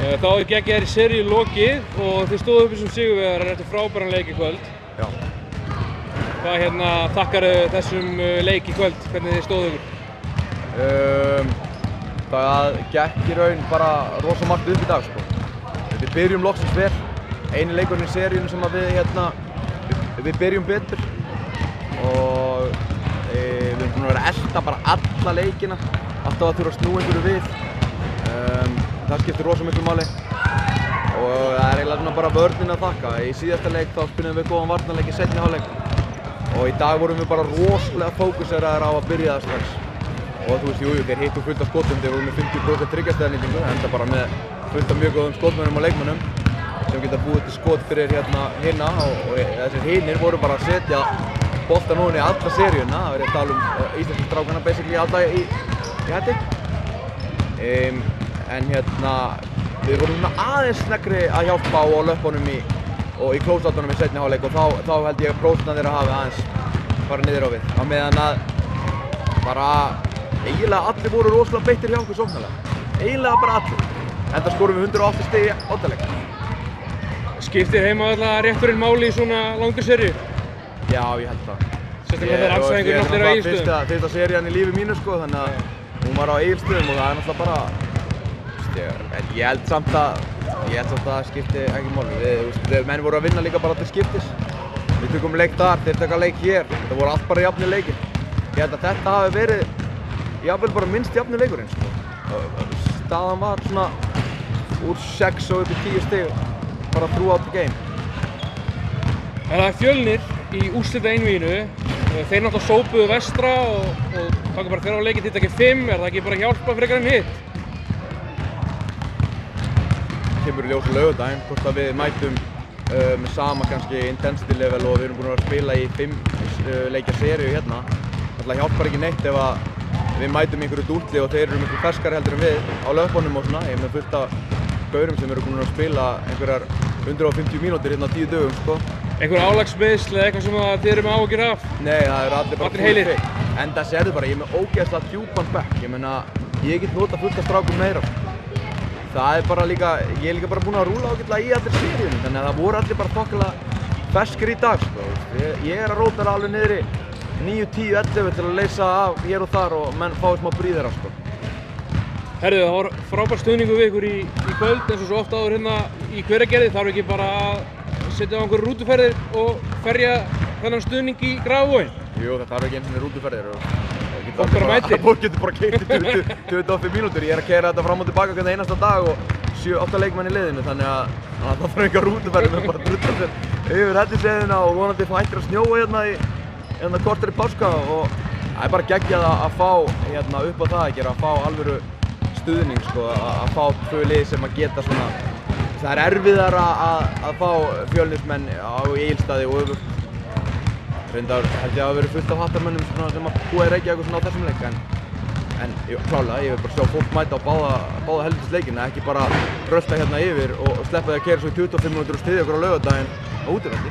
Þá er geggjaðri seríu lokið og þið stóðu uppi sem sigurvegarar eftir frábæran leik í kvöld. Já. Hvað þakkarðu þessum leik í kvöld? Hvernig þið stóðu ykkur? Það gekk í raun bara rosa margt upp í dag sko. Við byrjum loksins vel. Eini leikurinn í seríunum sem að við byrjum betur og við erum búin að vera að elta bara alla leikina, alltaf að þurfa að snúa einhverju við. Það skiptir rosa miklu máli og það er eiginlega bara vörnin að þakka. Í síðasta leik þá spiluðum við góðan varnarleik í seinni hálfleik og í dag vorum við bara rosalega fókuseraðir á að byrja það strax. Og þú veist, jú, þeir hittu fullt af skotum, þeir voru með 50% tryggjarstæðanýtingu, enda bara með fullt af mjög góðum skotmönnum og leikmönnum sem geta búið til skot fyrir hinna og þessir hinnir voru bara að setja boltan ofan í alla seríuna. Það verið að tala um íslensku strákana basically alla í hætti. En við vorum aðeins sneggri að hjálpa á löppunum og í close-outunum í seinni hálfleik og þá held ég að prósentna þeirra hafi aðeins farið niður á við. Á meðan að bara eiginlega allir voru rosalega beittir hjá okkur sóknarlega. Eiginlega bara allir. Enda skorum við 108 stig í oddaleik. Skiptir heimavallar rétturinn máli í svona langur seríu? Já, ég held það. Sérstaklega þegar andstæðingurinn náttúrulega er á Egilsstöðum. Fyrsta serían í lífi mínu sko, þannig að hún var á Egilsstöðum og það er náttúrulega bara ég held samt að það skipti ekki máli. Menn voru að vinna líka bara til skiptis. Við tökum leik þar, þeir taka leik hér. Það voru allt bara jafnir leikir. Ég held að þetta hafi verið jafnvel bara minnst jafnir leikurinn sko. Staðan var svona úr 6 og upp í 10 stig bara throughout the game. En það er Fjölnir í úrslita einvíginu. Þeir náttúrulega sópuðu vestra og taka bara þeirra á leikinn, þið takið 5. Er það ekki bara hjálpa frekar en hitt? Kemur í ljós á laugardaginn, hvort að við mætum með sama kannski intensity level og við erum búin að vera að spila í 5 leikja seríu hérna. Það hjálpar ekki neitt ef við mætum einhverju dúlli og þeir eru miklu ferskari heldur en við á löpunum og svona. Ég með fullt af gaurum sem eru búin að spila einhverjar 150 mínútur hérna á 10 dögum sko. Einhver álagsmeiðsl eða eitthvað sem þið eru með áhyggjur af? Nei, það eru allir bara heilir. En það sérðu bara, ég er með ógeðslega djúpan bekk. Ég meina, ég get notað fullt af strákum meira. Það er bara líka, ég er líka bara búinn að rúla ágætlega í allir seríunum, þannig að það voru allir bara þokkalega ferskir í dag sko. Ég er að róta alveg niður í 9, 10, 11 til að leysa af hér og þar og menn fái smá bríðara sko. Herðu, það var frábær stuðningur við ykkur í kvöld eins og svo ofta áður hérna í Hveragerði. Þarf ekki bara að setja á einhverjar rútuferðir og ferja þennan stuðning í Grafarvogi? Jú, það þarf ekki eins og rútuferðir. Fólk getur bara keyrt í 25 mínútur. Ég er að keyra þetta fram og tilbaka hvern einasta dag og 7-8 leikmenn í liðinu, þannig að það þarf enga rútuferðir með bara drutta sér yfir helliseiðina og vonandi hættir að snjóa hérna korter í páska og það er bara geggjað að fá upp á það að fá alvöru stuðning sko, að fá 2 lið sem að geta svona. Það er erfiðara að fá Fjölnismenn á Egilsstaði og öfugt. Reyndar held ég að hafa verið fullt af hattarmönnum sem að búa í Reykjavík á þessum leik en klálega, ég vil bara sjá fólk mæta á báða helvítis leikina, ekki bara rölta hérna yfir og sleppa því að keyra svo í 25 mínútur og styðja okkur á laugardaginn á útivelli.